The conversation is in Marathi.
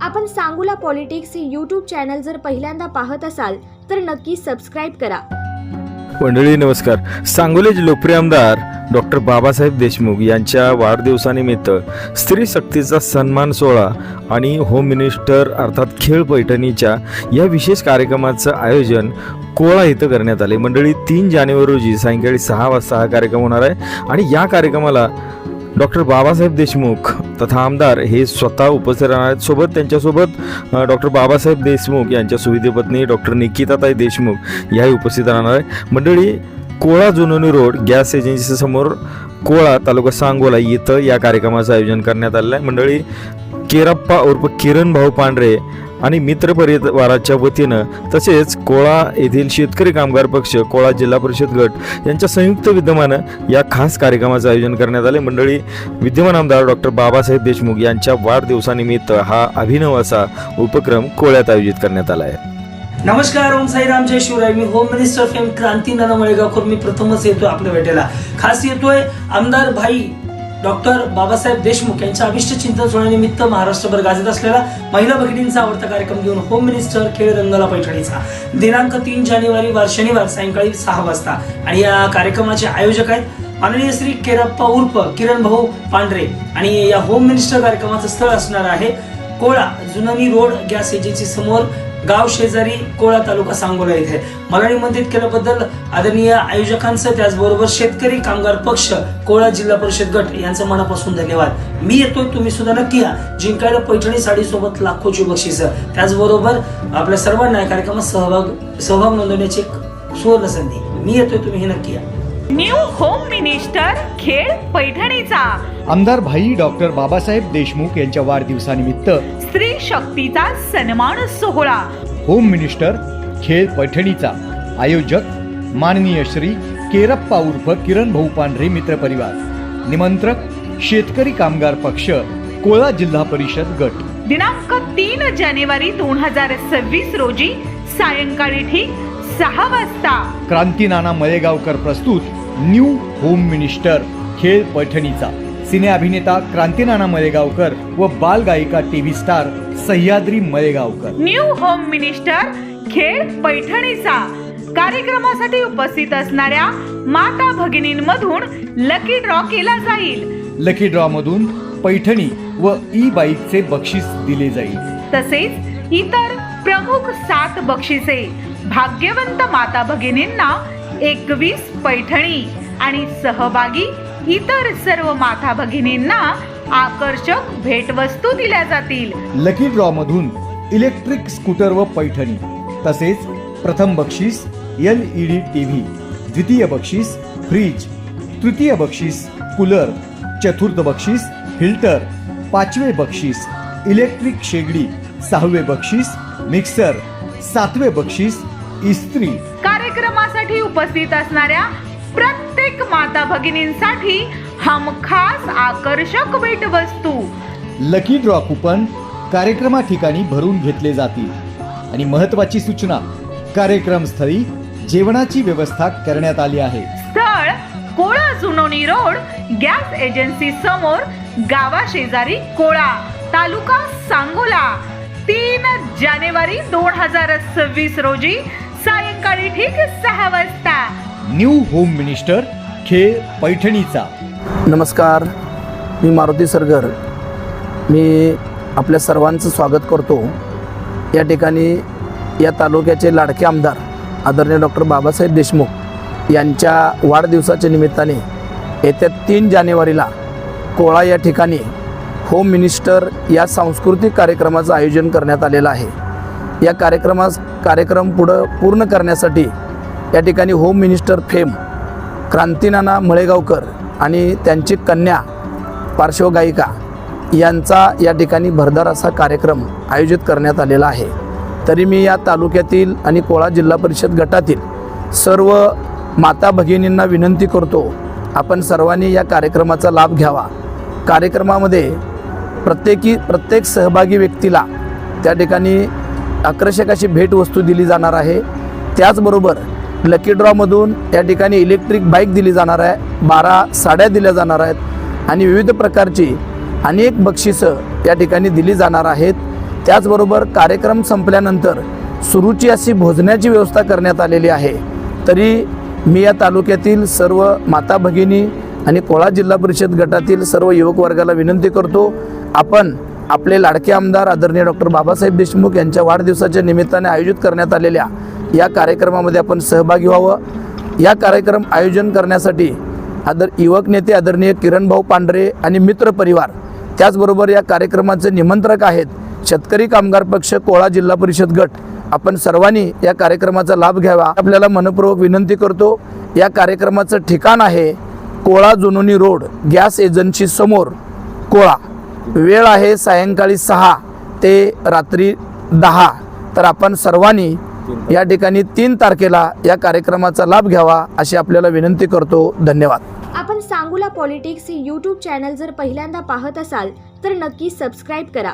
आपण सांगोला पॉलिटिक्स हे यूट्यूब चॅनल जर पहिल्यांदा पाहत असाल तर नक्की सबस्क्राइब करा। मंडळी नमस्कार। सांगोलीचे लोकप्रिय आमदार डॉक्टर बाबासाहेब देशमुख यांच्या वाढदिवसानिमित्त स्त्री शक्तीचा सन्मान सोहळा आणि होम मिनिस्टर अर्थात खेळ पैठणीच्या या विशेष कार्यक्रमाचं आयोजन कोळा इथं करण्यात आले। मंडळी 3 जानेवारी रोजी सायंकाळी 6 वाजता हा कार्यक्रम होणार आहे आणि या कार्यक्रमाला डॉक्टर बाबासाहेब देशमुख तथा आमदार हे स्वतः उपस्थित राहणार आहेत। सोबत त्यांच्यासोबत डॉक्टर बाबासाहेब देशमुख यांच्या सुविधी पत्नी डॉक्टर निकिताताई देशमुख याही उपस्थित राहणार आहे। मंडळी कोळा जुनोनी रोड गॅस एजन्सी समोर कोळा तालुका सांगोला इथं या कार्यक्रमाचं आयोजन करण्यात आलेलं आहे। मंडळी केरप्पा उर्फ किरण भाऊ पांढरे आणि मित्र परिवाराच्या वतीनं तसेच कोळा येथील शेतकरी कामगार पक्ष कोळा जिल्हा परिषद गट यांच्या संयुक्त विद्यमानं या खास कार्यक्रमाचं आयोजन करण्यात आले। मंडळी विद्यमान आमदार डॉक्टर बाबासाहेब देशमुख यांच्या वाढदिवसानिमित्त हा अभिनव असा उपक्रम कोळ्यात आयोजित करण्यात आला आहे। नमस्कार, ओम साईराम, जय शिवराय। मी होम मिनिस्टर फेम क्रांती नाना मळेगावकर मी प्रथमच येतोय आपल्या भेटेला। खास येतोय आमदार भाई डॉक्टर बाबासाहेब देशमुख यांच्या अभिष्ट चिंतन सोहळ्यानिमित्त महाराष्ट्रभर गाजत असलेला महिला भगिनींचा आवडता कार्यक्रम घेऊन होम मिनिस्टर खेळ रंगाला पैठणीचा दिनांक 3 जानेवारी वार शनिवार सायंकाळी 6 वाजता आणि या कार्यक्रमाचे आयोजक आहेत माननीय श्री केरप्पा उर्फ किरण भाऊ पांढरे आणि या होम मिनिस्टर कार्यक्रमाचं स्थळ असणार आहे कोळा जुनोनी रोड गॅस एजन्सी समोर गाव शेजारी कोळा तालुका सांगोला येथे। मला निमंत्रित केल्याबद्दल आदरणीय आयोजकांचं त्याचबरोबर शेतकरी कामगार पक्ष कोळा जिल्हा परिषद गट यांचं मनापासून धन्यवाद। मी येतोय, तुम्ही सुद्धा नक्की या। जिंकायला पैठणी साडीसोबत लाखोची बक्षिसं, त्याचबरोबर आपल्या सर्वांना या कार्यक्रमात सहभाग नोंदवण्याची एक सुवर्ण संधी। मी येतोय, तुम्ही हे नक्की या। न्यू होम मिनिस्टर खेळ पैठणीचा आमदार भाई डॉक्टर बाबासाहेब देशमुख यांच्या वाढदिवसानिमित्त स्त्री शक्तीचा सन्मान सोहळा होम मिनिस्टर खेळ पैठणीचा आयोजक माननीय श्री केरप्पा उर्फ किरण भाऊ पांढरे मित्र परिवार, निमंत्रक शेतकरी कामगार पक्ष कोळा जिल्हा परिषद गट। दिनांक 3 जानेवारी 2026 रोजी सायंकाळी ठीक 6 वाजता क्रांती नाना मळेगावकर प्रस्तुत न्यू होम मिनिस्टर खेळ पैठणीचा सिने अभिनेता क्रांती नाना मळेगावकर व बाल गायिका TV star Sahyadri Malegaonkar. New home minister खेळ पैठणीचा कार्यक्रमासाठी उपस्थित असणाऱ्या माता भगिनींमधून लकी ड्रॉ केला जाईल। लकी ड्रॉ मधून पैठणी व ई बाईकचे बक्षीस दिले जाईल। तसेच इतर प्रमुख 7 बक्षिसे भाग्यवंत माता भगिनींना 21 पैठणी आणि सहभागी इतर सर्व माता भगिनींना आकर्षक भेटवस्तू दिल्या जातील। लकी ड्रॉ मधून इलेक्ट्रिक स्कूटर व पैठणी, तसेच प्रथम बक्षीस LED टीव्ही, द्वितीय बक्षीस फ्रीज, तृतीय बक्षीस कूलर, चतुर्थ बक्षीस फिल्टर, 5वे बक्षीस इलेक्ट्रिक शेगडी, 6वे बक्षीस मिक्सर, 7वे बक्षीस इस्त्री। कार्यक्रमासाठी उपस्थित असणाऱ्या प्रत्येक माता भगिनींसाठी हमखास आकर्षक भेटवस्तू। लकी ड्रॉ कुपन कार्यक्रमा ठिकाणी भरून घेतले जातील आणि महत्त्वाची सूचना, कार्यक्रम स्थळी जेवणाची व्यवस्था करण्यात आली आहे। स्थळ कोळा जुनोनी रोड गॅस एजन्सी समोर गावा शेजारी कोळा तालुका सांगोला। 3 जानेवारी 2026 रोजी सायंकाळी ठीक 6 वाजता। न्यू होम मिनिस्टर खेळ पैठणीचा। नमस्कार, मी मारुती सरगर। मी आपल्या सर्वांचं स्वागत करतो। या ठिकाणी या तालुक्याचे लाडके आमदार आदरणीय डॉक्टर बाबासाहेब देशमुख यांच्या वाढदिवसाच्या निमित्ताने येत्या 3 जानेवारीला कोळा या ठिकाणी होम मिनिस्टर या सांस्कृतिक कार्यक्रमाचं आयोजन करण्यात आलेलं आहे। या कार्यक्रम पूर्ण करण्यासाठी या ठिकाणी होम मिनिस्टर फेम क्रांती नाना मळेगावकर आणि त्यांची कन्या पार्श्वगायिका यांचा या ठिकाणी भरदार असा कार्यक्रम आयोजित करण्यात आलेला आहे। तरी मी या तालुक्यातील आणि कोळा जिल्हा परिषद गटातील सर्व माता भगिनींना विनंती करतो, आपण सर्वांनी या कार्यक्रमाचा लाभ घ्यावा। कार्यक्रमामध्ये प्रत्येक सहभागी व्यक्तीला त्या ठिकाणी आकर्षक अशी भेटवस्तू दिली जाणार आहे। त्याचबरोबर लकी ड्रॉमधून या ठिकाणी इलेक्ट्रिक बाईक दिली जाणार आहे, 12 साड्या दिल्या जाणार आहेत आणि विविध प्रकारची अनेक बक्षिसं या ठिकाणी दिली जाणार आहेत। त्याचबरोबर कार्यक्रम संपल्यानंतर सुरुची अशी भोजनाची व्यवस्था करण्यात आलेली आहे। तरी मी या तालुक्यातील सर्व माता भगिनी आणि कोळा जिल्हा परिषद गटातील सर्व युवक वर्गाला विनंती करतो, आपण आपले लाडके आमदार आदरणीय डॉक्टर बाबासाहेब देशमुख यांच्या वाढदिवसाच्या निमित्ताने आयोजित करण्यात आलेल्या या कार्यक्रमामध्ये आपण सहभागी व्हावं। या कार्यक्रम आयोजन करण्यासाठी युवक नेते आदरणीय किरण भाऊ पांढरे आणि मित्र परिवार, त्याचबरोबर या कार्यक्रमाचे निमंत्रक आहेत शेतकरी कामगार पक्ष कोळा जिल्हा परिषद गट। आपण सर्वांनी या कार्यक्रमाचा लाभ घ्यावा आपल्याला मनपूर्वक विनंती करतो। या कार्यक्रमाचं ठिकाण आहे कोळा जुनोनी रोड गॅस एजन्सी समोर कोळा। वेळ आहे सायंकाळी 6 ते रात्री 10। तर आपण सर्वांनी या ठिकाणी 3 तारखेला या कार्यक्रमाचा लाभ घ्यावा अशी आपल्याला विनंती करतो। धन्यवाद। आपण सांगोला पॉलिटिक्स हे यूट्यूब चॅनल जर पहिल्यांदा पाहत असाल तर नक्की सबस्क्राईब करा